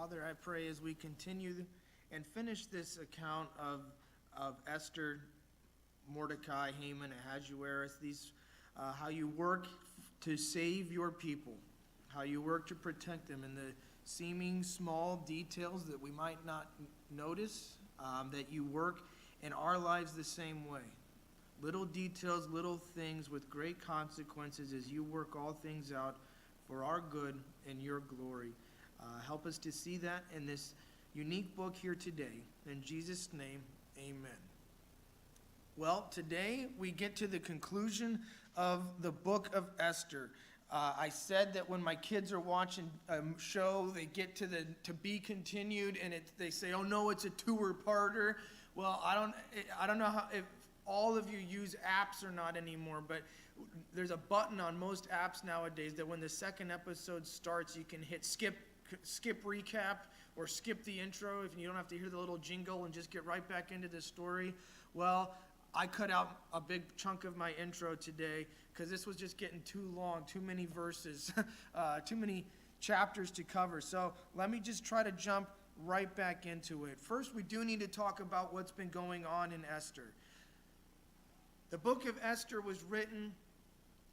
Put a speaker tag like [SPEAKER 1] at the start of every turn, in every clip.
[SPEAKER 1] Father, I pray as we continue and finish this account of Esther, Mordecai, Haman, Ahasuerus, how you work to save your people, how you work to protect them in the seeming small details that we might not notice, that you work in our lives the same way. Little details, little things with great consequences as you work all things out for our good and your glory. Help us to see that in this unique book here today. In Jesus' name, amen. Well, today we get to the conclusion of the book of Esther. I said that when my kids are watching a show, they get to the to be continued, and they say, "Oh no, it's a two-parter." Well, I don't know how if all of you use apps or not anymore, but there's a button on most apps nowadays that when the second episode starts, you can hit skip recap or skip the intro if you don't have to hear the little jingle and just get right back into the story. Well, I cut out a big chunk of my intro today because this was just getting too long, too many verses, too many chapters to cover. So let me just try to jump right back into it. First, we do need to talk about what's been going on in Esther. The book of Esther was written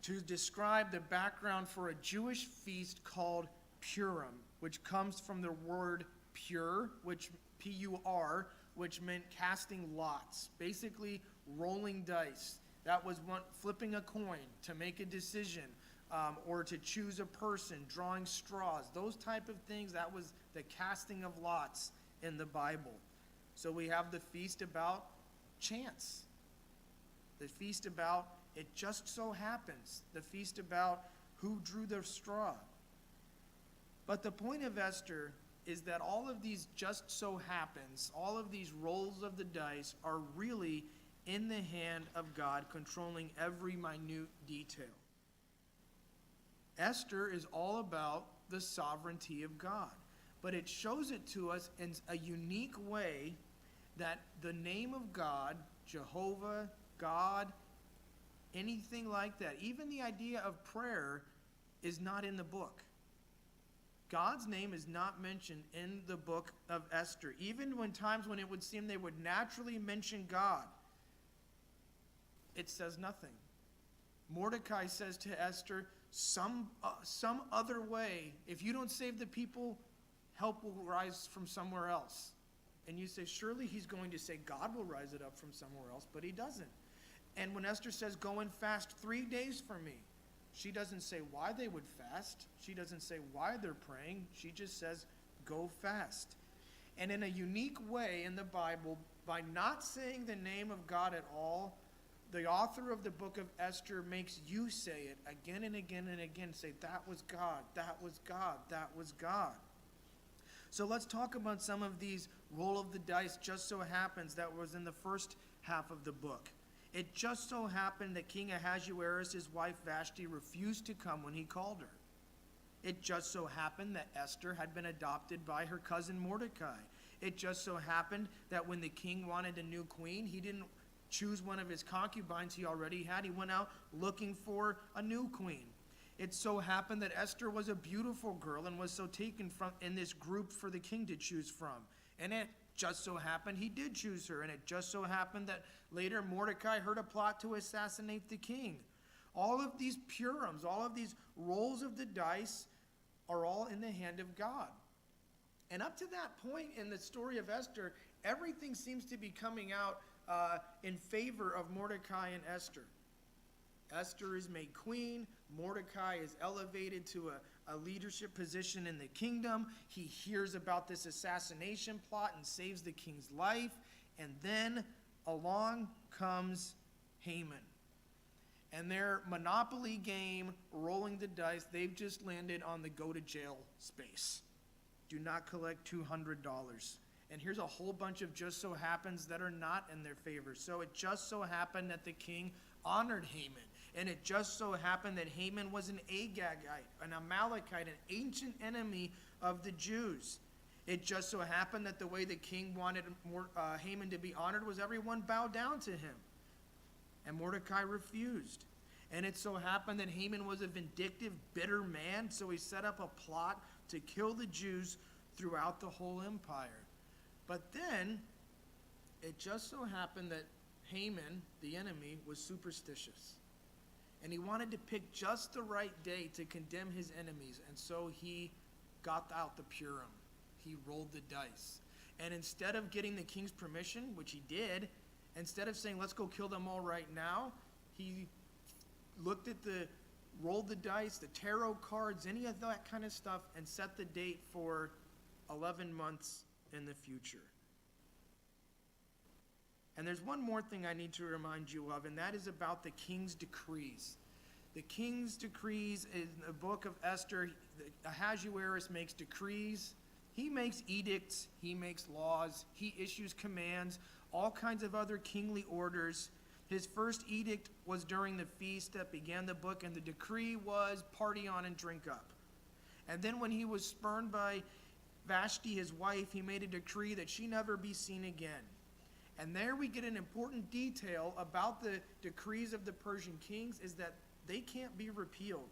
[SPEAKER 1] to describe the background for a Jewish feast called Purim, which comes from the word pure, which P-U-R, which meant casting lots, basically rolling dice. That was flipping a coin to make a decision, or to choose a person, drawing straws, those type of things. That was the casting of lots in the Bible. So we have the feast about chance, the feast about it just so happens, the feast about who drew the straw. But the point of Esther is that all of these just so happens, all of these rolls of the dice are really in the hand of God, controlling every minute detail. Esther is all about the sovereignty of God, but it shows it to us in a unique way that the name of God, Jehovah, God, anything like that, even the idea of prayer is not in the book. God's name is not mentioned in the book of Esther. Even when times when it would seem they would naturally mention God, it says nothing. Mordecai says to Esther, some other way, if you don't save the people, help will rise from somewhere else. And you say, surely he's going to say God will rise it up from somewhere else, but he doesn't. And when Esther says, go and fast 3 days for me, she doesn't say why they would fast. She doesn't say why they're praying. She just says, go fast. And in a unique way in the Bible, by not saying the name of God at all, the author of the book of Esther makes you say it again and again and again. Say, that was God, that was God, that was God. So let's talk about some of these roll of the dice just so happens that was in the first half of the book. It just so happened that King Ahasuerus, his wife Vashti, refused to come when he called her. It just so happened that Esther had been adopted by her cousin Mordecai. It just so happened that when the king wanted a new queen, he didn't choose one of his concubines he already had. He went out looking for a new queen. It so happened that Esther was a beautiful girl and was so taken from in this group for the king to choose from. And it just so happened he did choose her. And it just so happened that later Mordecai heard a plot to assassinate the king. All of these Purims, all of these rolls of the dice are all in the hand of God. And up to that point in the story of Esther, everything seems to be coming out in favor of Mordecai and Esther. Esther is made queen. Mordecai is elevated to a leadership position in the kingdom. He hears about this assassination plot and saves the king's life. And then along comes Haman. And their monopoly game, rolling the dice, they've just landed on the go to jail space. Do not collect $200. And here's a whole bunch of just so happens that are not in their favor. So it just so happened that the king honored Haman. And it just so happened that Haman was an Agagite, an Amalekite, an ancient enemy of the Jews. It just so happened that the way the king wanted Haman to be honored was everyone bowed down to him. And Mordecai refused. And it so happened that Haman was a vindictive, bitter man, so he set up a plot to kill the Jews throughout the whole empire. But then, it just so happened that Haman, the enemy, was superstitious. And he wanted to pick just the right day to condemn his enemies. And so he got out the Purim. He rolled the dice. And instead of getting the king's permission, which he did, instead of saying, let's go kill them all right now, he looked at rolled the dice, the tarot cards, any of that kind of stuff, and set the date for 11 months in the future. And there's one more thing I need to remind you of, and that is about the king's decrees. The king's decrees in the book of Esther, Ahasuerus makes decrees. He makes edicts. He makes laws. He issues commands, all kinds of other kingly orders. His first edict was during the feast that began the book, and the decree was party on and drink up. And then when he was spurned by Vashti, his wife, he made a decree that she never be seen again. And there we get an important detail about the decrees of the Persian kings, is that they can't be repealed.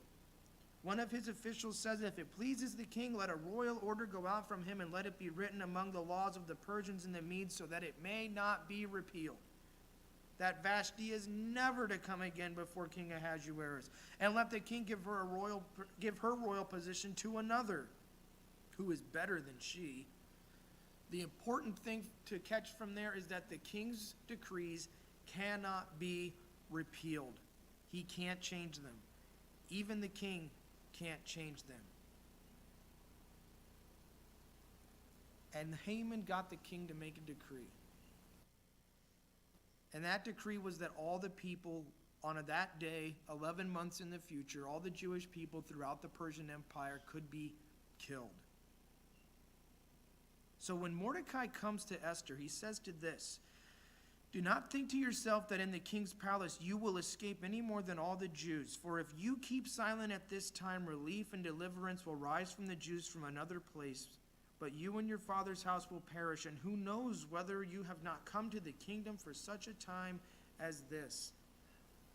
[SPEAKER 1] One of his officials says, if it pleases the king, let a royal order go out from him, and let it be written among the laws of the Persians and the Medes, so that it may not be repealed. That Vashti is never to come again before King Ahasuerus. And let the king give her royal position to another, who is better than she. The important thing to catch from there is that the king's decrees cannot be repealed. He can't change them. Even the king can't change them. And Haman got the king to make a decree. And that decree was that all the people on that day, 11 months in the future, all the Jewish people throughout the Persian Empire could be killed. So when Mordecai comes to Esther, he says to this, do not think to yourself that in the king's palace you will escape any more than all the Jews. For if you keep silent at this time, relief and deliverance will rise from the Jews from another place. But you and your father's house will perish, and who knows whether you have not come to the kingdom for such a time as this.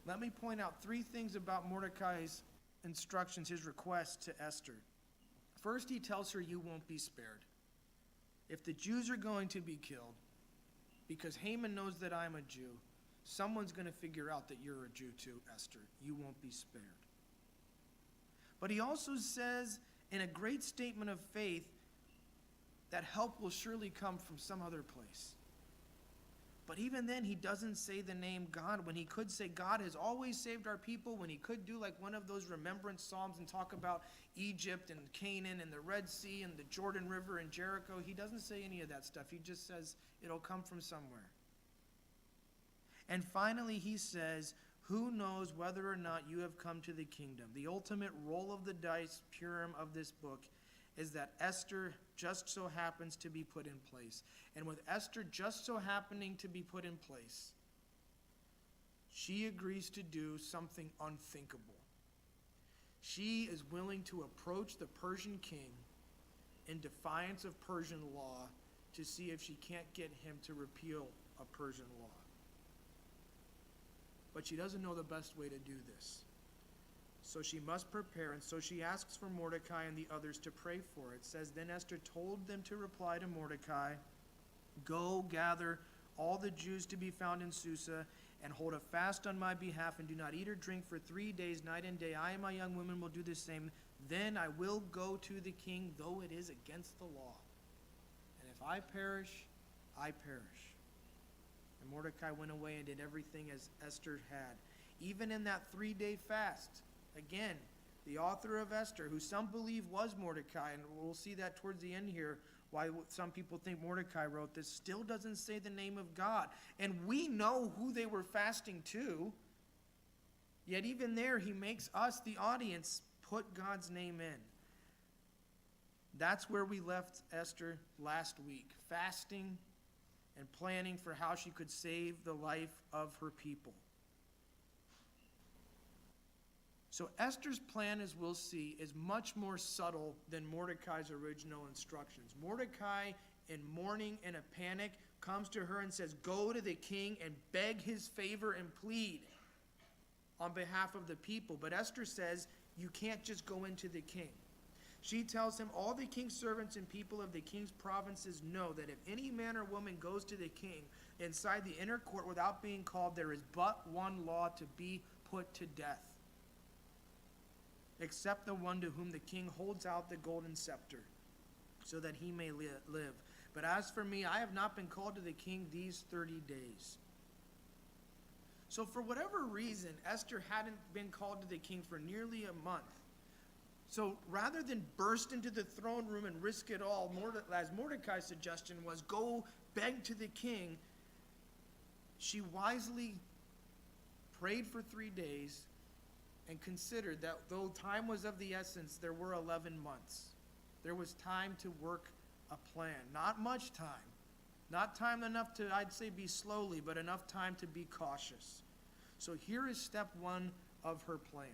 [SPEAKER 1] Let me point out 3 things about Mordecai's instructions, his request to Esther. First, he tells her, you won't be spared. If the Jews are going to be killed, because Haman knows that I'm a Jew, someone's going to figure out that you're a Jew too, Esther. You won't be spared. But he also says, in a great statement of faith, that help will surely come from some other place. But even then, he doesn't say the name God, when he could say God has always saved our people, when he could do like one of those remembrance psalms and talk about Egypt and Canaan and the Red Sea and the Jordan River and Jericho. He doesn't say any of that stuff. He just says it'll come from somewhere. And finally, he says, who knows whether or not you have come to the kingdom? The ultimate roll of the dice, Purim, of this book is that Esther just so happens to be put in place. And with Esther just so happening to be put in place, she agrees to do something unthinkable. She is willing to approach the Persian king in defiance of Persian law to see if she can't get him to repeal a Persian law. But she doesn't know the best way to do this. So she must prepare, and so she asks for Mordecai and the others to pray for her. It says, then Esther told them to reply to Mordecai, go gather all the Jews to be found in Susa, and hold a fast on my behalf, and do not eat or drink for 3 days, night and day. I and my young women will do the same. Then I will go to the king, though it is against the law. And if I perish, I perish. And Mordecai went away and did everything as Esther had. Even in that 3-day fast, again, the author of Esther, who some believe was Mordecai, and we'll see that towards the end here, why some people think Mordecai wrote this, still doesn't say the name of God. And we know who they were fasting to, yet even there he makes us, the audience, put God's name in. That's where we left Esther last week, fasting and planning for how she could save the life of her people. So Esther's plan, as we'll see, is much more subtle than Mordecai's original instructions. Mordecai, in mourning and a panic, comes to her and says, go to the king and beg his favor and plead on behalf of the people. But Esther says, you can't just go into the king. She tells him, all the king's servants and people of the king's provinces know that if any man or woman goes to the king inside the inner court without being called, there is but one law: to be put to death, except the one to whom the king holds out the golden scepter, so that he may live. But as for me, I have not been called to the king these 30 days. So for whatever reason, Esther hadn't been called to the king for nearly a month. So rather than burst into the throne room and risk it all, as Mordecai's suggestion was, go beg to the king, she wisely prayed for 3 days and considered that though time was of the essence, there were 11 months. There was time to work a plan. Not much time. Not time enough to, I'd say, be slowly, but enough time to be cautious. So here is step one of her plan.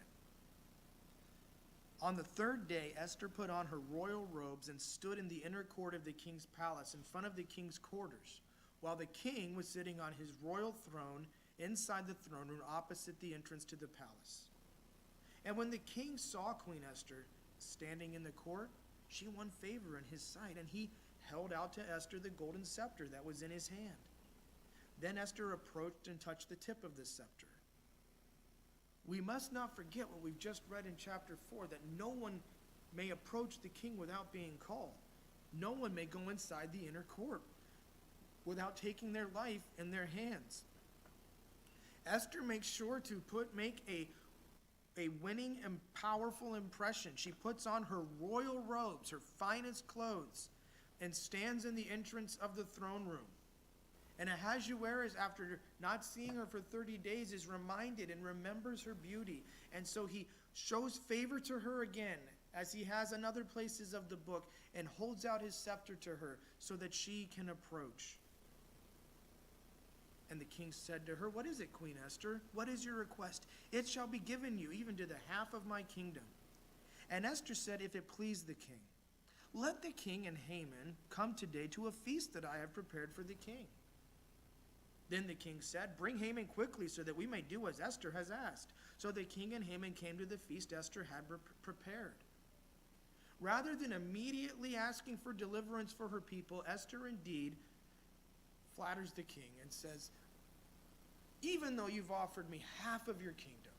[SPEAKER 1] On the third day, Esther put on her royal robes and stood in the inner court of the king's palace in front of the king's quarters, while the king was sitting on his royal throne inside the throne room opposite the entrance to the palace. And when the king saw Queen Esther standing in the court, she won favor in his sight, and he held out to Esther the golden scepter that was in his hand. Then Esther approached and touched the tip of the scepter. We must not forget what we've just read in chapter 4, that no one may approach the king without being called. No one may go inside the inner court without taking their life in their hands. Esther makes sure to make a winning and powerful impression. She puts on her royal robes, her finest clothes, and stands in the entrance of the throne room. And Ahasuerus, after not seeing her for 30 days, is reminded and remembers her beauty. And so he shows favor to her again, as he has in other places of the book, and holds out his scepter to her so that she can approach. And the king said to her, "What is it, Queen Esther? What is your request? It shall be given you, even to the half of my kingdom." And Esther said, "If it please the king, let the king and Haman come today to a feast that I have prepared for the king." Then the king said, "Bring Haman quickly, so that we may do as Esther has asked." So the king and Haman came to the feast Esther had prepared. Rather than immediately asking for deliverance for her people, Esther indeed flatters the king and says, "Even though you've offered me half of your kingdom,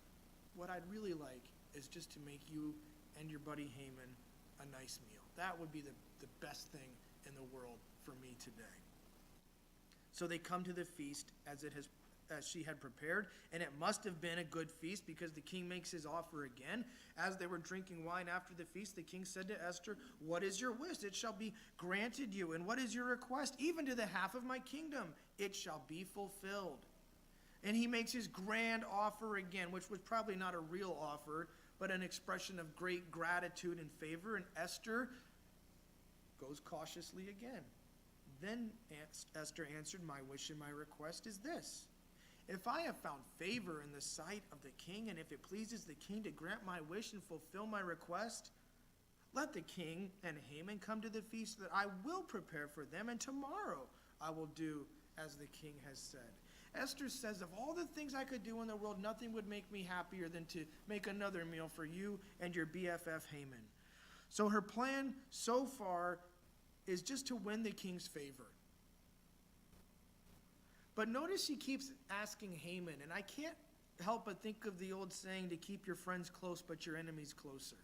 [SPEAKER 1] what I'd really like is just to make you and your buddy Haman a nice meal. That would be the best thing in the world for me today." So they come to the feast as she had prepared, and it must have been a good feast, because the king makes his offer again. As they were drinking wine after the feast, the king said to Esther, "What is your wish? It shall be granted you. And what is your request? Even to the half of my kingdom, it shall be fulfilled." And he makes his grand offer again, which was probably not a real offer, but an expression of great gratitude and favor. And Esther goes cautiously again. Then Esther answered, "My wish and my request is this: if I have found favor in the sight of the king, and if it pleases the king to grant my wish and fulfill my request, let the king and Haman come to the feast that I will prepare for them, and tomorrow I will do as the king has said." Esther says, of all the things I could do in the world, nothing would make me happier than to make another meal for you and your BFF Haman. So her plan so far is just to win the king's favor. But notice she keeps asking Haman, and I can't help but think of the old saying to keep your friends close but your enemies closer.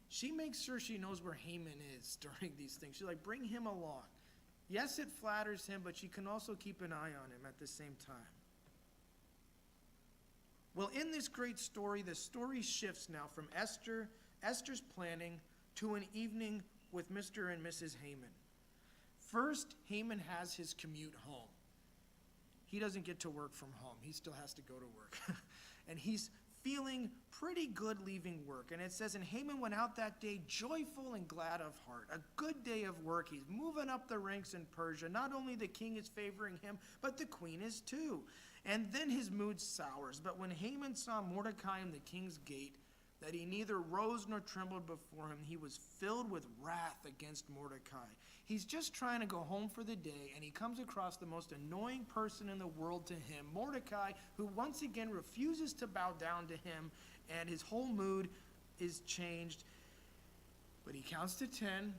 [SPEAKER 1] She makes sure she knows where Haman is during these things. She's like, bring him along. Yes, it flatters him, but she can also keep an eye on him at the same time. Well, in this great story, the story shifts now from Esther's planning, to an evening with Mr. and Mrs. Haman. First, Haman has his commute home. He doesn't get to work from home. He still has to go to work. And he's feeling pretty good leaving work. And it says, "And Haman went out that day joyful and glad of heart." A good day of work. He's moving up the ranks in Persia. Not only the king is favoring him, but the queen is too. And then his mood sours. But when Haman saw Mordecai in the king's gate, that he neither rose nor trembled before him, he was filled with wrath against Mordecai. He's just trying to go home for the day, and he comes across the most annoying person in the world to him, Mordecai, who once again refuses to bow down to him, and his whole mood is changed. But he counts to 10,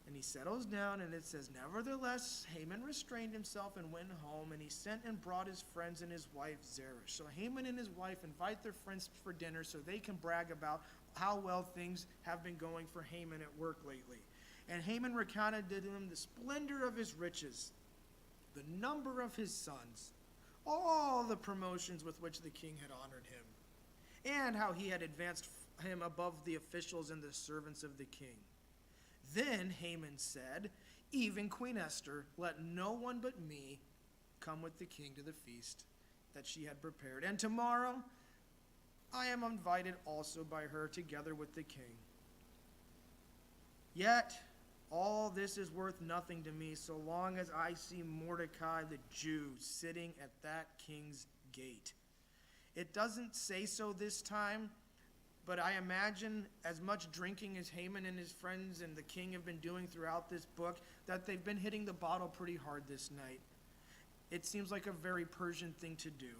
[SPEAKER 1] and he settles down, and it says, "Nevertheless, Haman restrained himself and went home, and he sent and brought his friends and his wife Zeresh." So Haman and his wife invite their friends for dinner so they can brag about how well things have been going for Haman at work lately. And Haman recounted to them the splendor of his riches, the number of his sons, all the promotions with which the king had honored him, and how he had advanced him above the officials and the servants of the king. Then Haman said, "Even Queen Esther, let no one but me come with the king to the feast that she had prepared. And tomorrow I am invited also by her together with the king. Yet all this is worth nothing to me so long as I see Mordecai the Jew sitting at that king's gate." It doesn't say so this time, but I imagine as much drinking as Haman and his friends and the king have been doing throughout this book, that they've been hitting the bottle pretty hard this night. It seems like a very Persian thing to do.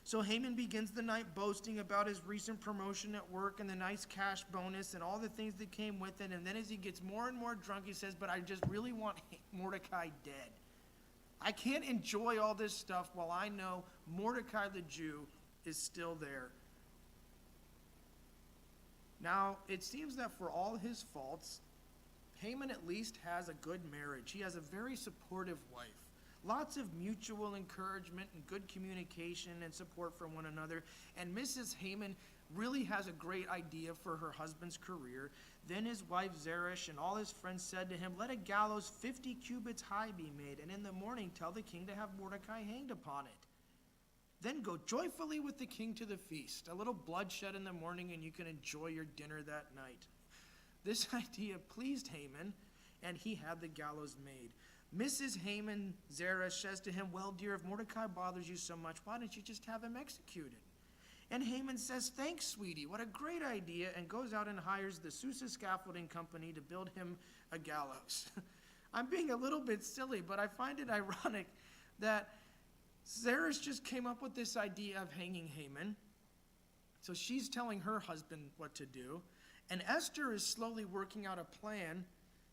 [SPEAKER 1] So Haman begins the night boasting about his recent promotion at work and the nice cash bonus and all the things that came with it. And then as he gets more and more drunk, he says, "But I just really want Mordecai dead. I can't enjoy all this stuff while I know Mordecai the Jew is still there." Now, it seems that for all his faults, Haman at least has a good marriage. He has a very supportive wife. Lots of mutual encouragement and good communication and support for one another. And Mrs. Haman really has a great idea for her husband's career. Then his wife Zeresh and all his friends said to him, "Let a gallows 50 cubits high be made, and in the morning tell the king to have Mordecai hanged upon it. Then go joyfully with the king to the feast. A little bloodshed in the morning, and you can enjoy your dinner that night." This idea pleased Haman, and he had the gallows made. Mrs. Haman Zeresh says to him, "Well, dear, if Mordecai bothers you so much, why don't you just have him executed?" And Haman says, "Thanks, sweetie, what a great idea," and goes out and hires the Susa Scaffolding Company to build him a gallows. I'm being a little bit silly, but I find it ironic that Zeresh just came up with this idea of hanging Haman. So she's telling her husband what to do. And Esther is slowly working out a plan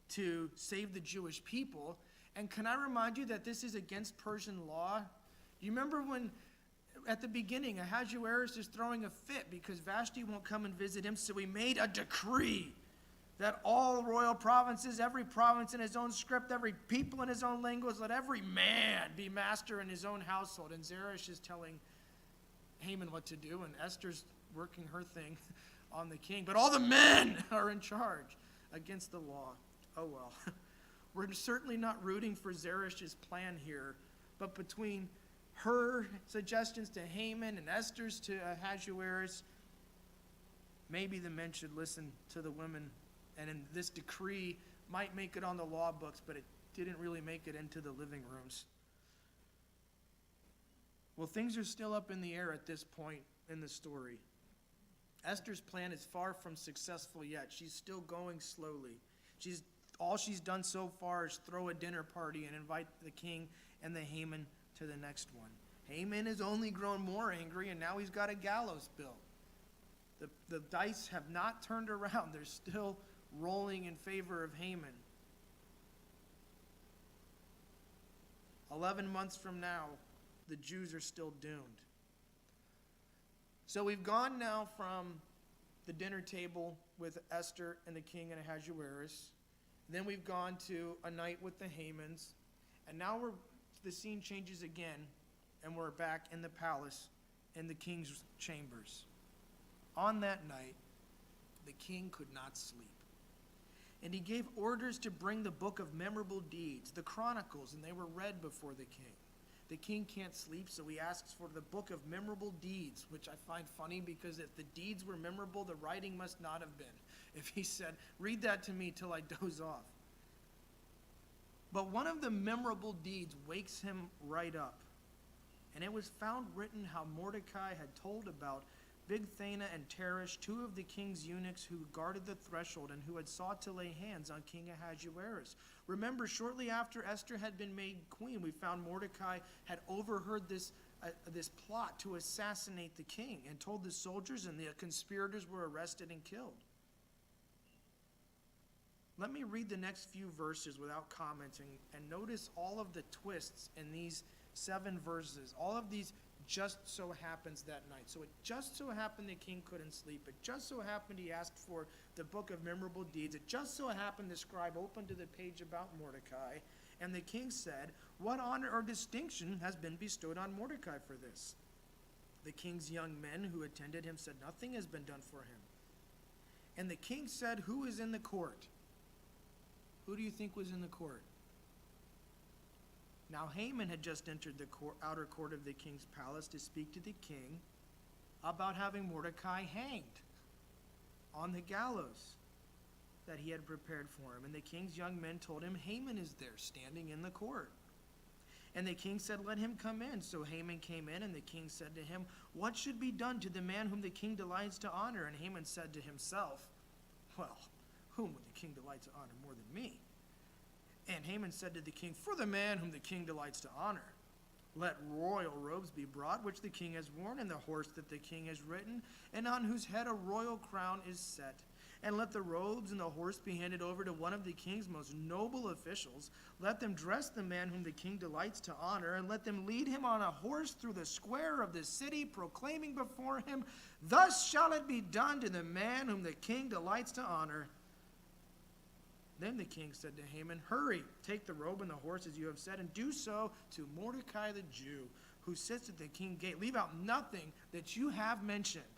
[SPEAKER 1] to save the Jewish people. And can I remind you that this is against Persian law? Do you remember when, at the beginning, Ahasuerus is throwing a fit because Vashti won't come and visit him, so he made a decree that all royal provinces, every province in his own script, every people in his own language, let every man be master in his own household. And Zeresh is telling Haman what to do, and Esther's working her thing on the king. But all the men are in charge against the law. Oh well. We're certainly not rooting for Zeresh's plan here, but between her suggestions to Haman and Esther's to Ahasuerus, maybe the men should listen to the women. And in this decree might make it on the law books, but it didn't really make it into the living rooms. Well, things are still up in the air at this point in the story. Esther's plan is far from successful yet. She's still going slowly. All she's done so far is throw a dinner party and invite the king and the Haman to the next one. Haman has only grown more angry, and now he's got a gallows built. The dice have not turned around. They're still rolling in favor of Haman. 11 months from now, the Jews are still doomed. So we've gone now from the dinner table with Esther and the king and Ahasuerus. Then we've gone to a night with the Hamans. And now the scene changes again, and we're back in the palace in the king's chambers. On that night, the king could not sleep. And he gave orders to bring the book of memorable deeds, the Chronicles, and they were read before the king. The king can't sleep, so he asks for the book of memorable deeds, which I find funny because if the deeds were memorable, the writing must not have been. If he said, "Read that to me till I doze off." But one of the memorable deeds wakes him right up. And it was found written how Mordecai had told about Bigthana and Teresh, two of the king's eunuchs who guarded the threshold and who had sought to lay hands on King Ahasuerus. Remember, shortly after Esther had been made queen, we found Mordecai had overheard this plot to assassinate the king and told the soldiers, and the conspirators were arrested and killed. Let me read the next few verses without commenting, and notice all of the twists in these 7 verses. All of these just so happens that night. So it just so happened the king couldn't sleep. It just so happened he asked for the book of memorable deeds. It just so happened the scribe opened to the page about Mordecai. And the king said, "What honor or distinction has been bestowed on Mordecai for this?" The king's young men who attended him said, "Nothing has been done for him." And the king said, "Who is in the court?" Who do you think was in the court? Now Haman had just entered the outer court of the king's palace to speak to the king about having Mordecai hanged on the gallows that he had prepared for him. And the king's young men told him, "Haman is there, standing in the court." And the king said, "Let him come in." So Haman came in, and the king said to him, "What should be done to the man whom the king delights to honor?" And Haman said to himself, "Well, whom would the king delight to honor more than me?" And Haman said to the king, "For the man whom the king delights to honor, let royal robes be brought, which the king has worn, and the horse that the king has ridden, and on whose head a royal crown is set. And let the robes and the horse be handed over to one of the king's most noble officials. Let them dress the man whom the king delights to honor, and let them lead him on a horse through the square of the city, proclaiming before him, 'Thus shall it be done to the man whom the king delights to honor.'" Then the king said to Haman, "Hurry, take the robe and the horse as you have said, and do so to Mordecai the Jew, who sits at the king's gate. Leave out nothing that you have mentioned."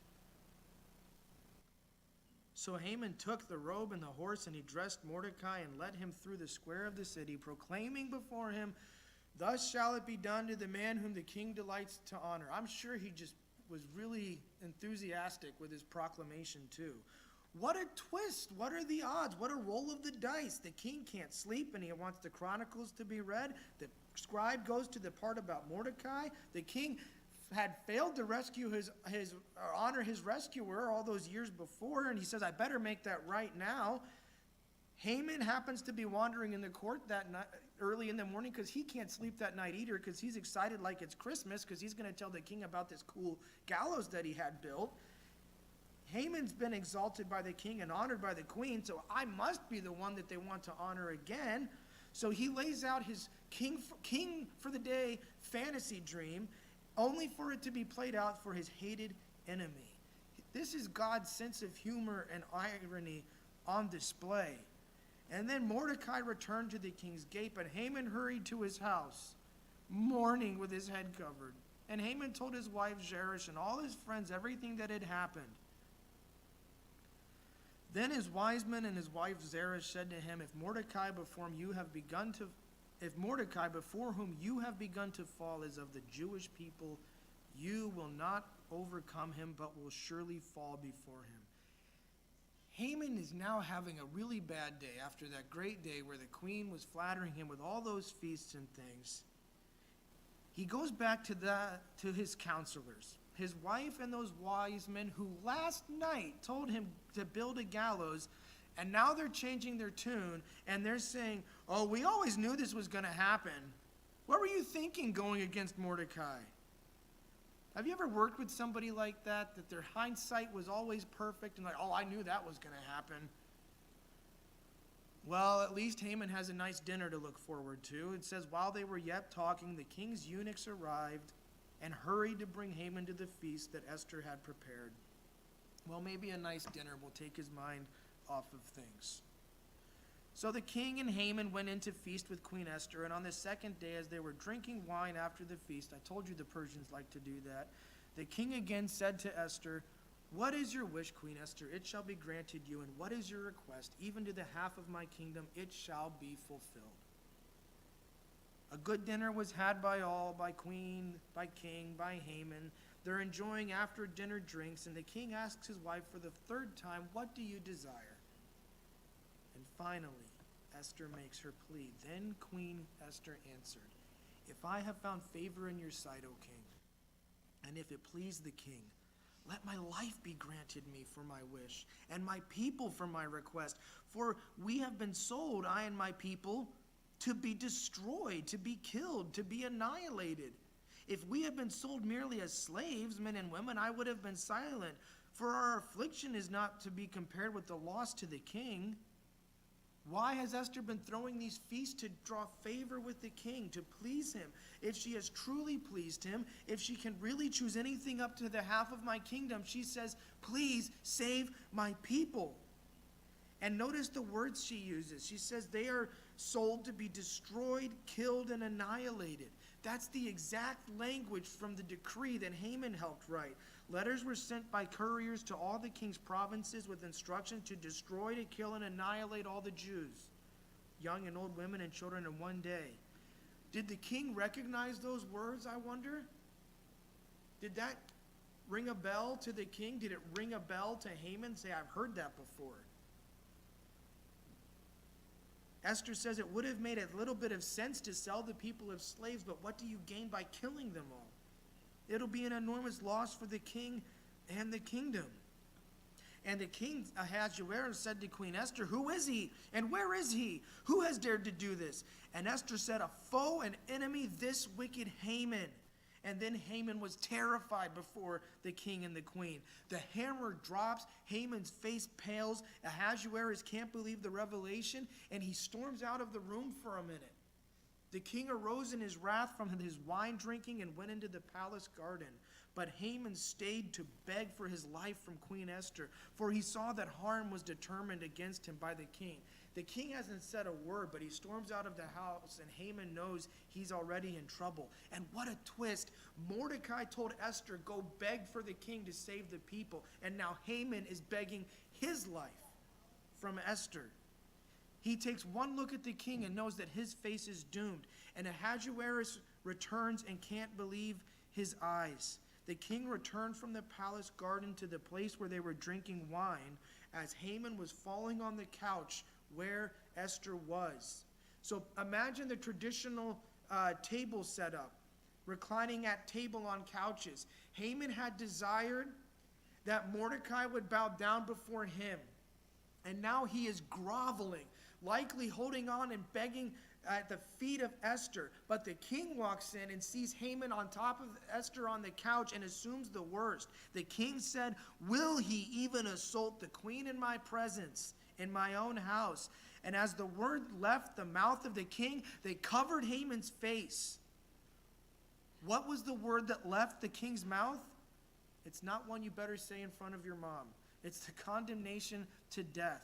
[SPEAKER 1] So Haman took the robe and the horse, and he dressed Mordecai and led him through the square of the city, proclaiming before him, "Thus shall it be done to the man whom the king delights to honor." I'm sure he just was really enthusiastic with his proclamation too. What a twist! What are the odds? What a roll of the dice. The king can't sleep, and he wants the chronicles to be read. The scribe goes to the part about Mordecai. The king had failed to rescue or honor his rescuer all those years before, and he says, "I better make that right now." Haman happens to be wandering in the court that night, early in the morning, because he can't sleep that night either, because he's excited like it's Christmas, because he's going to tell the king about this cool gallows that he had built. Haman's been exalted by the king and honored by the queen, so I must be the one that they want to honor again. So he lays out his king for the day fantasy dream, only for it to be played out for his hated enemy. This is God's sense of humor and irony on display. And then Mordecai returned to the king's gate, but Haman hurried to his house, mourning with his head covered. And Haman told his wife Zeresh and all his friends everything that had happened. Then his wise men and his wife Zeresh said to him, if Mordecai before whom you have begun to fall is of the Jewish people, you will not overcome him, but will surely fall before him." Haman is now having a really bad day after that great day where the queen was flattering him with all those feasts and things. He goes back to his counselors, his wife and those wise men who last night told him to build a gallows, and now they're changing their tune, and they're saying, "Oh, we always knew this was going to happen. What were you thinking going against Mordecai?" Have you ever worked with somebody like that their hindsight was always perfect, and like, "Oh, I knew that was going to happen"? Well, at least Haman has a nice dinner to look forward to. It says, while they were yet talking, the king's eunuchs arrived and hurried to bring Haman to the feast that Esther had prepared. Well, maybe a nice dinner will take his mind off of things. So the king and Haman went in to feast with Queen Esther, and on the second day, as they were drinking wine after the feast, I told you the Persians like to do that, the king again said to Esther, "What is your wish, Queen Esther? It shall be granted you. And what is your request? Even to the half of my kingdom, it shall be fulfilled." A good dinner was had by all, by queen, by king, by Haman. They're enjoying after dinner drinks, and the king asks his wife for the third time, "What do you desire?" And finally, Esther makes her plea. Then Queen Esther answered, "If I have found favor in your sight, O king, and if it please the king, let my life be granted me for my wish, and my people for my request. For we have been sold, I and my people, to be destroyed, to be killed, to be annihilated. If we had been sold merely as slaves, men and women, I would have been silent, for our affliction is not to be compared with the loss to the king. Why has Esther been throwing these feasts? To draw favor with the king, to please him. If she has truly pleased him, if she can really choose anything up to the half of my kingdom, she says, please save my people. And notice the words she uses. She says they are sold to be destroyed, killed, and annihilated. That's the exact language from the decree that Haman helped write. Letters were sent by couriers to all the king's provinces with instructions to destroy, to kill, and annihilate all the Jews, young and old, women and children, in one day. Did the king recognize those words, I wonder? Did that ring a bell to the king? Did it ring a bell to Haman? Say, I've heard that before. Esther says it would have made a little bit of sense to sell the people as slaves, but what do you gain by killing them all? It'll be an enormous loss for the king and the kingdom. And the king Ahasuerus said to Queen Esther, who is he? And where is he? Who has dared to do this? And Esther said, a foe, an enemy, this wicked Haman. And then Haman was terrified before the king and the queen. The hammer drops, Haman's face pales. Ahasuerus can't believe the revelation, and he storms out of the room for a minute. The king arose in his wrath from his wine drinking and went into the palace garden. But Haman stayed to beg for his life from Queen Esther, for he saw that harm was determined against him by the king. The king hasn't said a word, but he storms out of the house, and Haman knows he's already in trouble. And what a twist. Mordecai told Esther, go beg for the king to save the people. And now Haman is begging his life from Esther. He takes one look at the king and knows that his face is doomed. And Ahasuerus returns and can't believe his eyes. The king returned from the palace garden to the place where they were drinking wine, as Haman was falling on the couch where Esther was. So imagine the traditional table setup, reclining at table on couches. Haman had desired that Mordecai would bow down before him. And now he is groveling, likely holding on and begging at the feet of Esther. But the king walks in and sees Haman on top of Esther on the couch and assumes the worst. The king said, will he even assault the queen in my presence, in my own house? And as the word left the mouth of the king, they covered Haman's face. What was the word that left the king's mouth? It's not one you better say in front of your mom. It's the condemnation to death.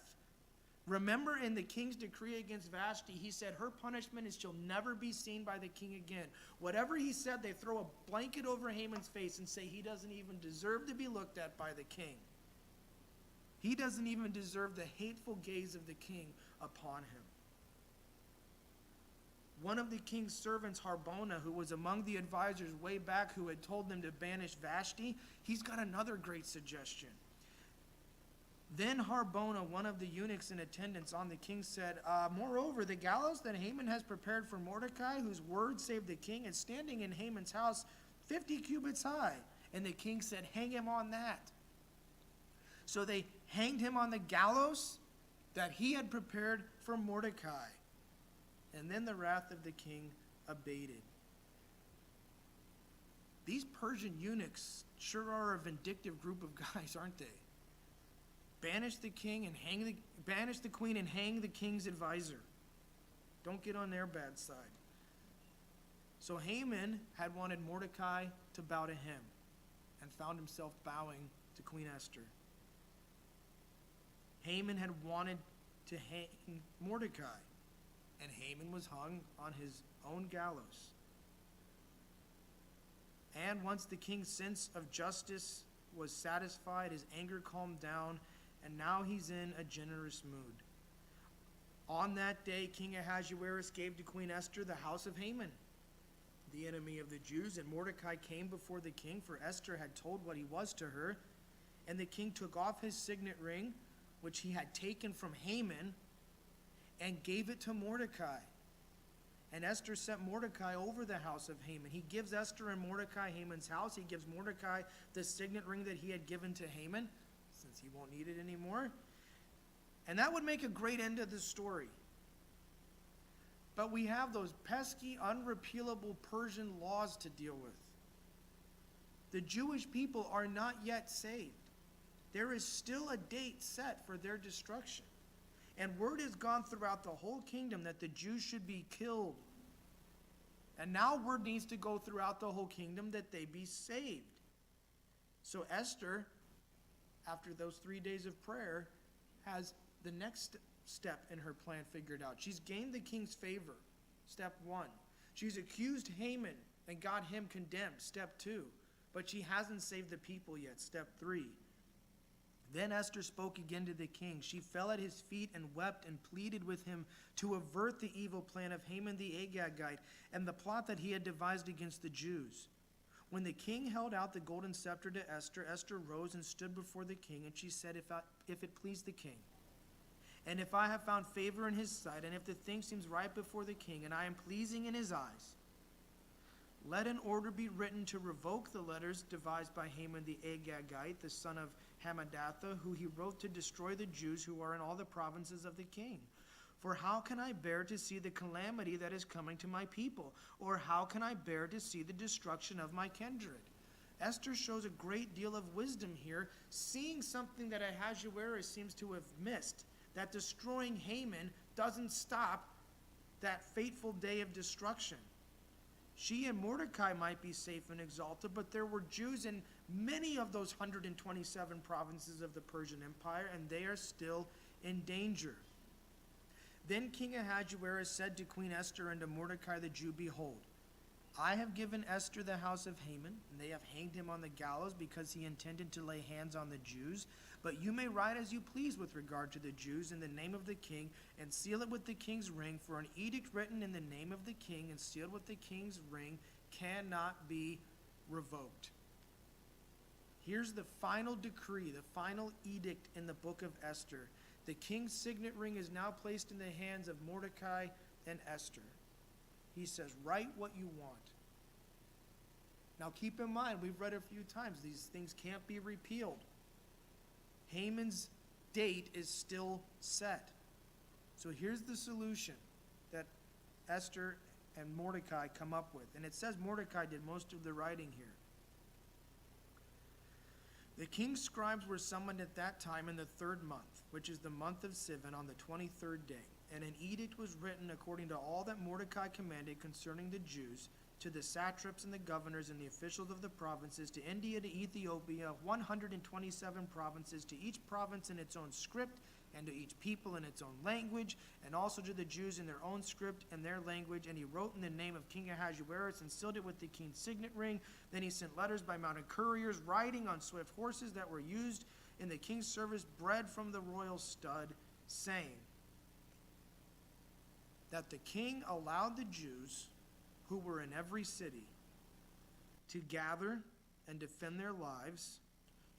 [SPEAKER 1] Remember, in the king's decree against Vashti, he said her punishment is she'll never be seen by the king again. Whatever he said, they throw a blanket over Haman's face and say he doesn't even deserve to be looked at by the king. He doesn't even deserve the hateful gaze of the king upon him. One of the king's servants, Harbona, who was among the advisors way back who had told them to banish Vashti, he's got another great suggestion. Then Harbona, one of the eunuchs in attendance on the king, said, moreover, the gallows that Haman has prepared for Mordecai, whose word saved the king, is standing in Haman's house 50 cubits high. And the king said, hang him on that. So they hanged him on the gallows that he had prepared for Mordecai. And then the wrath of the king abated. These Persian eunuchs sure are a vindictive group of guys, aren't they? Banish the king and banish the queen and hang the king's advisor. Don't get on their bad side. So Haman had wanted Mordecai to bow to him and found himself bowing to Queen Esther. Haman had wanted to hang Mordecai, and Haman was hung on his own gallows. And once the king's sense of justice was satisfied, his anger calmed down, and now he's in a generous mood. On that day, King Ahasuerus gave to Queen Esther the house of Haman, the enemy of the Jews, and Mordecai came before the king, for Esther had told what he was to her. And the king took off his signet ring, which he had taken from Haman, and gave it to Mordecai. And Esther sent Mordecai over the house of Haman. He gives Esther and Mordecai Haman's house. He gives Mordecai the signet ring that he had given to Haman, since he won't need it anymore. And that would make a great end to the story. But we have those pesky, unrepealable Persian laws to deal with. The Jewish people are not yet saved. There is still a date set for their destruction. And word has gone throughout the whole kingdom that the Jews should be killed. And now word needs to go throughout the whole kingdom that they be saved. So Esther, after those 3 days of prayer, has the next step in her plan figured out. She's gained the king's favor. Step 1. She's accused Haman and got him condemned. Step 2. But she hasn't saved the people yet. Step 3. Then Esther spoke again to the king. She fell at his feet and wept and pleaded with him to avert the evil plan of Haman the Agagite and the plot that he had devised against the Jews. When the king held out the golden scepter to Esther, Esther rose and stood before the king, and she said, if it please the king, and if I have found favor in his sight, and if the thing seems right before the king, and I am pleasing in his eyes, let an order be written to revoke the letters devised by Haman the Agagite, the son of Hammedatha, who he wrote to destroy the Jews who are in all the provinces of the king. For how can I bear to see the calamity that is coming to my people? Or how can I bear to see the destruction of my kindred? Esther shows a great deal of wisdom here, seeing something that Ahasuerus seems to have missed, that destroying Haman doesn't stop that fateful day of destruction. She and Mordecai might be safe and exalted, but there were Jews in many of those 127 provinces of the Persian Empire, and they are still in danger. Then King Ahasuerus said to Queen Esther and to Mordecai the Jew, behold, I have given Esther the house of Haman, and they have hanged him on the gallows because he intended to lay hands on the Jews. But you may write as you please with regard to the Jews in the name of the king, and seal it with the king's ring, for an edict written in the name of the king and sealed with the king's ring cannot be revoked. Here's the final decree, the final edict in the book of Esther. The king's signet ring is now placed in the hands of Mordecai and Esther. He says, write what you want. Now keep in mind, we've read a few times, these things can't be repealed. Haman's date is still set. So here's the solution that Esther and Mordecai come up with. And it says Mordecai did most of the writing here. The king's scribes were summoned at that time in the 3rd month, which is the month of Sivan, on the 23rd day. And an edict was written according to all that Mordecai commanded concerning the Jews, to the satraps and the governors and the officials of the provinces, to India, to Ethiopia, 127 provinces, to each province in its own script, and to each people in its own language, and also to the Jews in their own script and their language. And he wrote in the name of King Ahasuerus and sealed it with the king's signet ring. Then he sent letters by mounted couriers riding on swift horses that were used in the king's service, bred from the royal stud, saying that the king allowed the Jews who were in every city to gather and defend their lives,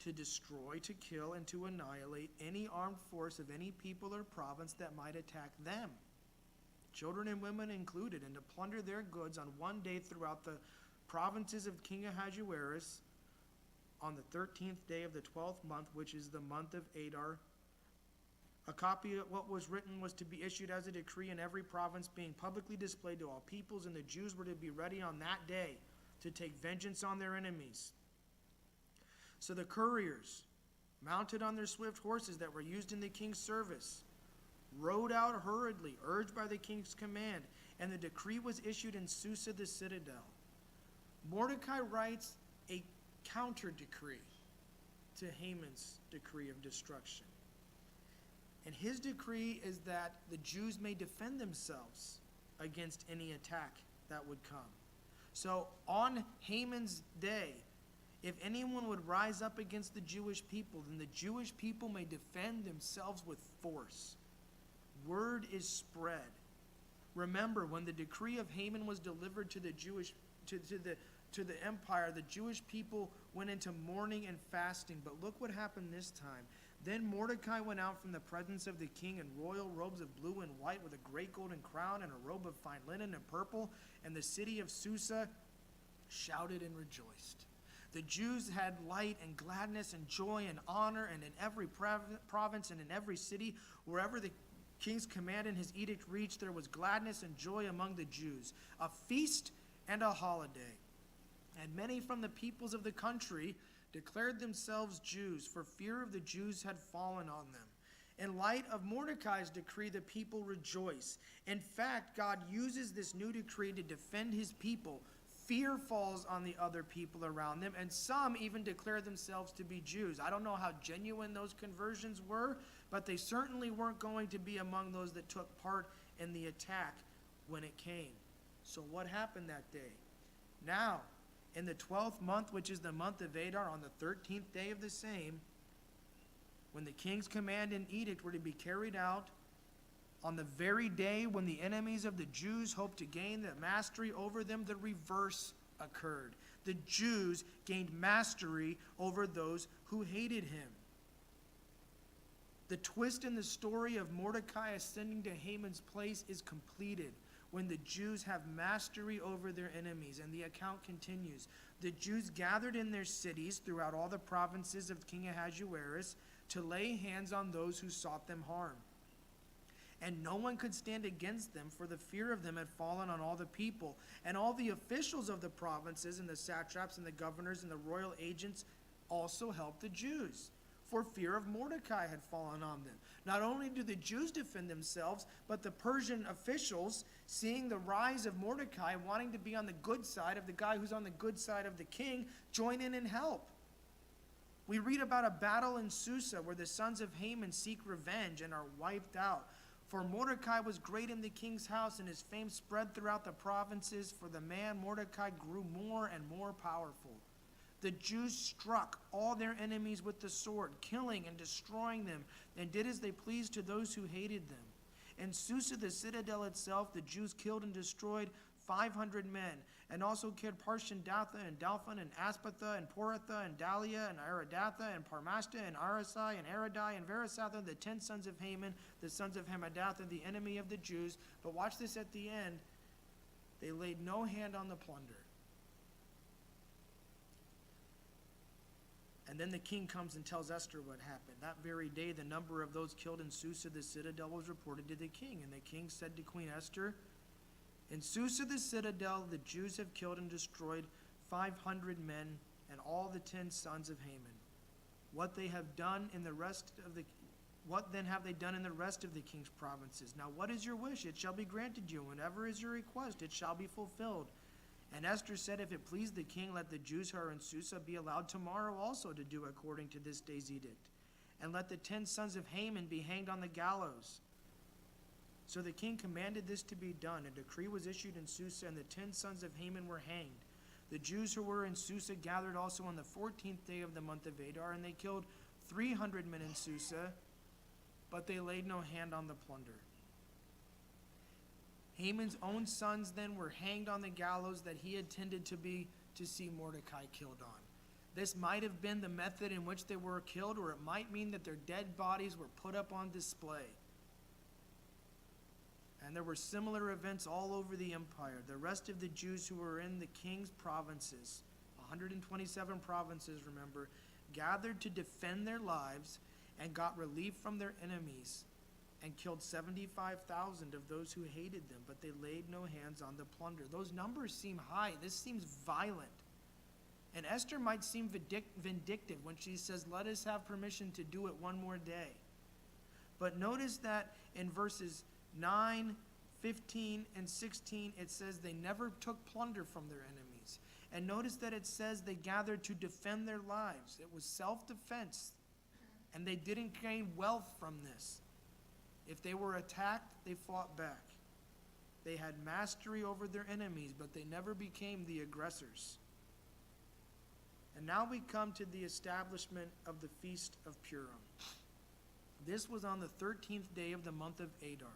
[SPEAKER 1] to destroy, to kill, and to annihilate any armed force of any people or province that might attack them, children and women included, and to plunder their goods on one day throughout the provinces of King Ahasuerus on the 13th day of the 12th month, which is the month of Adar. A copy of what was written was to be issued as a decree in every province, being publicly displayed to all peoples, and the Jews were to be ready on that day to take vengeance on their enemies. So the couriers, mounted on their swift horses that were used in the king's service, rode out hurriedly, urged by the king's command, and the decree was issued in Susa the citadel. Mordecai writes a counter-decree to Haman's decree of destruction. And his decree is that the Jews may defend themselves against any attack that would come. So on Haman's day, if anyone would rise up against the Jewish people, then the Jewish people may defend themselves with force. Word is spread. Remember, when the decree of Haman was delivered to the empire, the Jewish people went into mourning and fasting. But look what happened this time. Then Mordecai went out from the presence of the king in royal robes of blue and white, with a great golden crown and a robe of fine linen and purple, and the city of Susa shouted and rejoiced. The Jews had light and gladness and joy and honor, and in every province and in every city, wherever the king's command and his edict reached, there was gladness and joy among the Jews, a feast and a holiday. And many from the peoples of the country declared themselves Jews, for fear of the Jews had fallen on them. In light of Mordecai's decree, the people rejoice. In fact, God uses this new decree to defend his people. Fear falls on the other people around them, and some even declare themselves to be Jews. I don't know how genuine those conversions were, but they certainly weren't going to be among those that took part in the attack when it came. So what happened that day? Now, in the 12th month, which is the month of Adar, on the 13th day of the same, when the king's command and edict were to be carried out, on the very day when the enemies of the Jews hoped to gain the mastery over them, the reverse occurred. The Jews gained mastery over those who hated him. The twist in the story of Mordecai ascending to Haman's place is completed when the Jews have mastery over their enemies. And the account continues. The Jews gathered in their cities throughout all the provinces of King Ahasuerus to lay hands on those who sought them harm. And no one could stand against them, for the fear of them had fallen on all the people. And all the officials of the provinces and the satraps and the governors and the royal agents also helped the Jews, for fear of Mordecai had fallen on them. Not only do the Jews defend themselves, but the Persian officials, seeing the rise of Mordecai, wanting to be on the good side of the guy who's on the good side of the king, join in and help. We read about a battle in Susa where the sons of Haman seek revenge and are wiped out. For Mordecai was great in the king's house, and his fame spread throughout the provinces, for the man Mordecai grew more and more powerful. The Jews struck all their enemies with the sword, killing and destroying them, and did as they pleased to those who hated them. In Susa, the citadel itself, the Jews killed and destroyed 500 men, and also killed Parshandatha and Dalphon and Aspatha and Poratha and Dahlia and Aridatha and Parmashta and Arasai and Aradai and Verasatha, the 10 sons of Haman, the sons of Hammedatha, the enemy of the Jews. But watch this at the end. They laid no hand on the plunder. And then the king comes and tells Esther what happened. That very day, the number of those killed in Susa, the citadel, was reported to the king. And the king said to Queen Esther, in Susa, the citadel, the Jews have killed and destroyed 500 men and all the 10 sons of Haman. What then have they done in the rest of the king's provinces? Now what is your wish? It shall be granted you. Whenever is your request, it shall be fulfilled. And Esther said, if it please the king, let the Jews who are in Susa be allowed tomorrow also to do according to this day's edict. And let the 10 sons of Haman be hanged on the gallows. So the king commanded this to be done. A decree was issued in Susa, and the 10 sons of Haman were hanged. The Jews who were in Susa gathered also on the 14th day of the month of Adar, and they killed 300 men in Susa, but they laid no hand on the plunder. Haman's own sons then were hanged on the gallows that he intended to see Mordecai killed on. This might have been the method in which they were killed, or it might mean that their dead bodies were put up on display. And there were similar events all over the empire. The rest of the Jews who were in the king's provinces, 127 provinces, remember, gathered to defend their lives and got relief from their enemies and killed 75,000 of those who hated them, but they laid no hands on the plunder. Those numbers seem high. This seems violent. And Esther might seem vindictive when she says, let us have permission to do it one more day. But notice that in verses 9, 15, and 16, it says they never took plunder from their enemies. And notice that it says they gathered to defend their lives. It was self-defense, and they didn't gain wealth from this. If they were attacked, they fought back. They had mastery over their enemies, but they never became the aggressors. And now we come to the establishment of the Feast of Purim. This was on the 13th day of the month of Adar.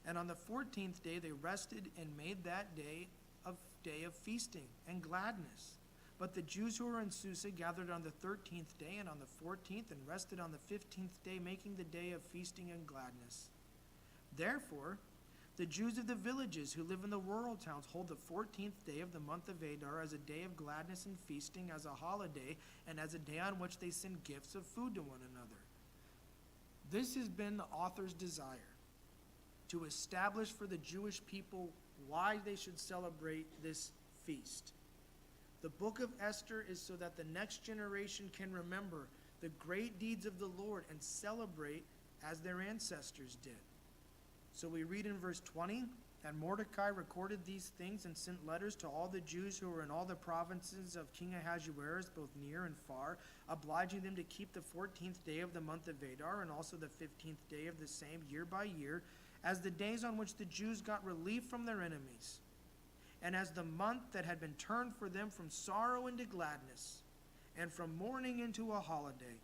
[SPEAKER 1] And on the 14th day they rested and made that day of feasting and gladness. But the Jews who were in Susa gathered on the 13th day and on the 14th and rested on the 15th day, making the day of feasting and gladness. Therefore, the Jews of the villages who live in the rural towns hold the 14th day of the month of Adar as a day of gladness and feasting, as a holiday, and as a day on which they send gifts of food to one another. This has been the author's desire, to establish for the Jewish people why they should celebrate this feast. The book of Esther is so that the next generation can remember the great deeds of the Lord and celebrate as their ancestors did. So we read in verse 20, and Mordecai recorded these things and sent letters to all the Jews who were in all the provinces of King Ahasuerus, both near and far, obliging them to keep the 14th day of the month of Adar, and also the 15th day of the same, year by year, as the days on which the Jews got relief from their enemies, and as the month that had been turned for them from sorrow into gladness, and from mourning into a holiday,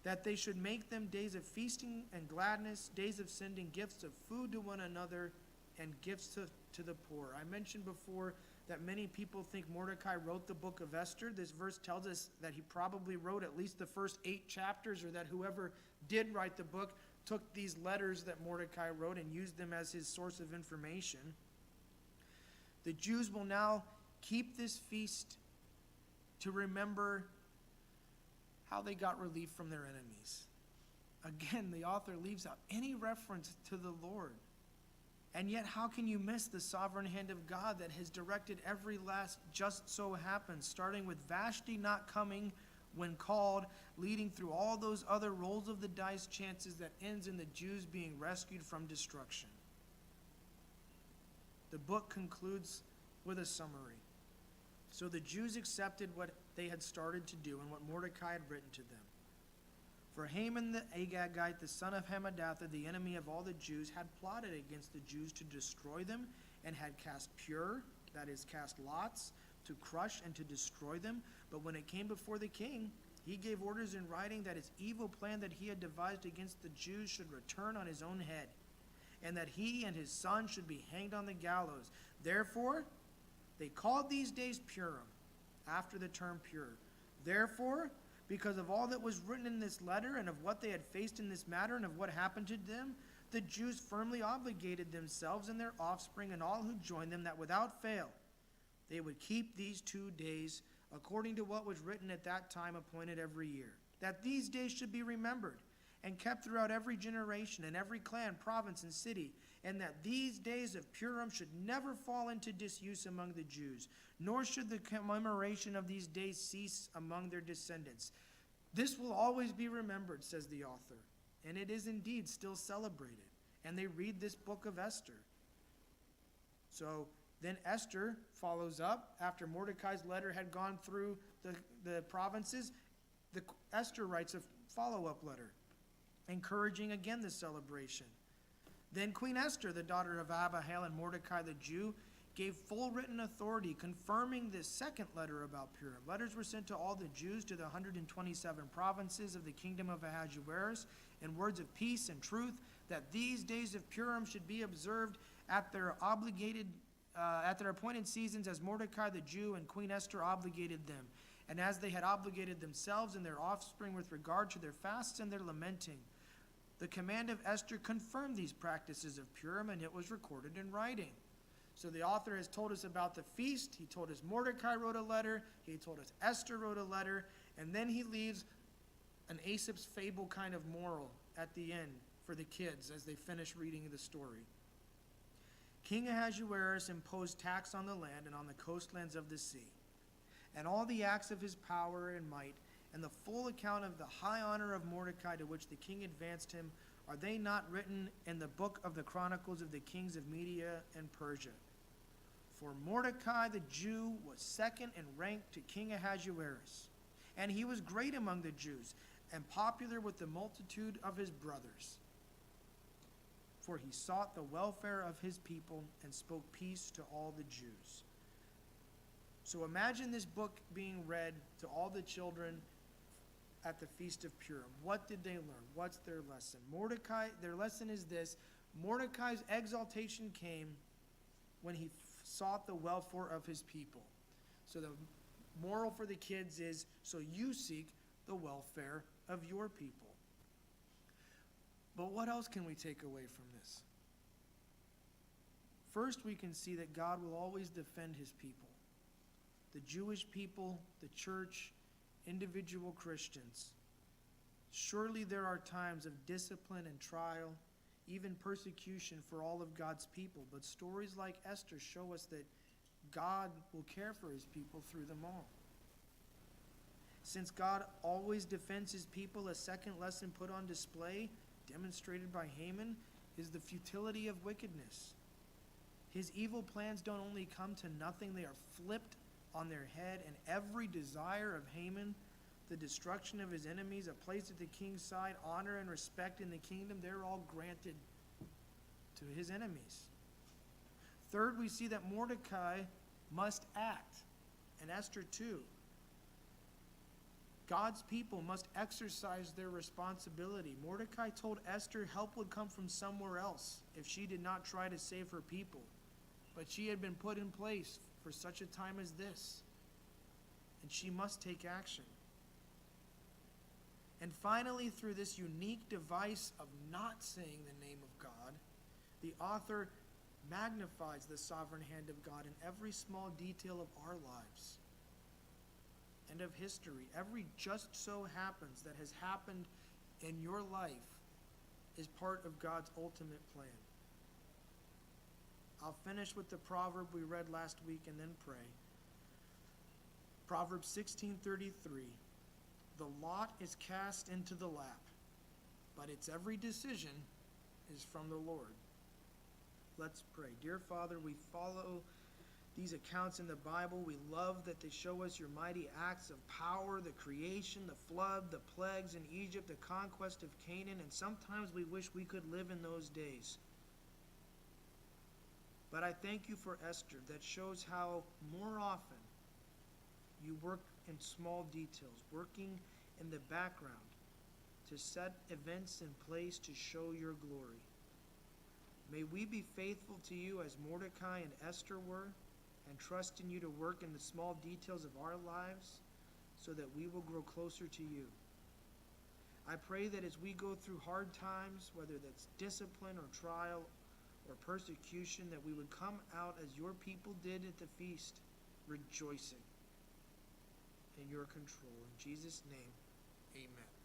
[SPEAKER 1] that they should make them days of feasting and gladness, days of sending gifts of food to one another, and gifts to the poor. I mentioned before that many people think Mordecai wrote the book of Esther. This verse tells us that he probably wrote at least the first 8 chapters, or that whoever did write the book took these letters that Mordecai wrote and used them as his source of information. The Jews will now keep this feast to remember how they got relief from their enemies. Again, the author leaves out any reference to the Lord. And yet, how can you miss the sovereign hand of God that has directed every last just so happens, starting with Vashti not coming when called, leading through all those other rolls of the dice chances that ends in the Jews being rescued from destruction. The book concludes with a summary. So the Jews accepted what they had started to do and what Mordecai had written to them. For Haman the Agagite, the son of Hammedatha, the enemy of all the Jews, had plotted against the Jews to destroy them, and had cast that is, cast lots, to crush and to destroy them. But when it came before the king, he gave orders in writing that his evil plan that he had devised against the Jews should return on his own head, and that he and his son should be hanged on the gallows. Therefore, they called these days Purim, after the term pure. Therefore, because of all that was written in this letter, and of what they had faced in this matter, and of what happened to them, the Jews firmly obligated themselves and their offspring and all who joined them, that without fail they would keep these 2 days, according to what was written at that time, appointed every year, that these days should be remembered and kept throughout every generation and every clan, province, and city, and that these days of Purim should never fall into disuse among the Jews, nor should the commemoration of these days cease among their descendants. This will always be remembered, says the author, and it is indeed still celebrated. And they read this book of Esther. So then Esther follows up. After Mordecai's letter had gone through the provinces, Esther writes a follow-up letter, encouraging again the celebration. Then Queen Esther, the daughter of Abihail and Mordecai the Jew, gave full written authority, confirming this second letter about Purim. Letters were sent to all the Jews, to the 127 provinces of the kingdom of Ahasuerus, in words of peace and truth, that these days of Purim should be observed at their appointed seasons, as Mordecai the Jew and Queen Esther obligated them, and as they had obligated themselves and their offspring with regard to their fasts and their lamenting. The command of Esther confirmed these practices of Purim, and it was recorded in writing. So the author has told us about the feast. He told us Mordecai wrote a letter. He told us Esther wrote a letter. And then he leaves an Aesop's fable kind of moral at the end for the kids as they finish reading the story. King Ahasuerus imposed tax on the land and on the coastlands of the sea, and all the acts of his power and might, and the full account of the high honor of Mordecai to which the king advanced him, are they not written in the book of the chronicles of the kings of Media and Persia? For Mordecai the Jew was second in rank to King Ahasuerus, and he was great among the Jews, and popular with the multitude of his brothers. For he sought the welfare of his people and spoke peace to all the Jews. So imagine this book being read to all the children at the Feast of Purim. What did they learn? What's their lesson? Their lesson is this: Mordecai's exaltation came when he sought the welfare of his people. So the moral for the kids is, so you seek the welfare of your people. But what else can we take away from this? First, we can see that God will always defend his people. The Jewish people, the church, individual Christians. Surely there are times of discipline and trial, even persecution for all of God's people. But stories like Esther show us that God will care for his people through them all. Since God always defends his people, a second lesson put on display, demonstrated by Haman, is the futility of wickedness. His evil plans don't only come to nothing, they are flipped on their head, and every desire of Haman, the destruction of his enemies, a place at the king's side, honor and respect in the kingdom, they're all granted to his enemies. Third, we see that Mordecai must act, and Esther too. God's people must exercise their responsibility. Mordecai told Esther help would come from somewhere else if she did not try to save her people. But she had been put in place for such a time as this, and she must take action. And finally, through this unique device of not saying the name of God, the author magnifies the sovereign hand of God in every small detail of our lives and of history. Every just so happens that has happened in your life is part of God's ultimate plan. I'll finish with the proverb we read last week and then pray. Proverbs 16:33. The lot is cast into the lap, but its every decision is from the Lord. Let's pray. Dear Father, we follow these accounts in the Bible. We love that they show us your mighty acts of power, the creation, the flood, the plagues in Egypt, the conquest of Canaan, and sometimes we wish we could live in those days. But I thank you for Esther, that shows how more often you work in small details, working in the background to set events in place to show your glory. May we be faithful to you as Mordecai and Esther were, and trust in you to work in the small details of our lives so that we will grow closer to you. I pray that as we go through hard times, whether that's discipline or trial or persecution, that we would come out as your people did at the feast, rejoicing in your control. In Jesus' name, amen.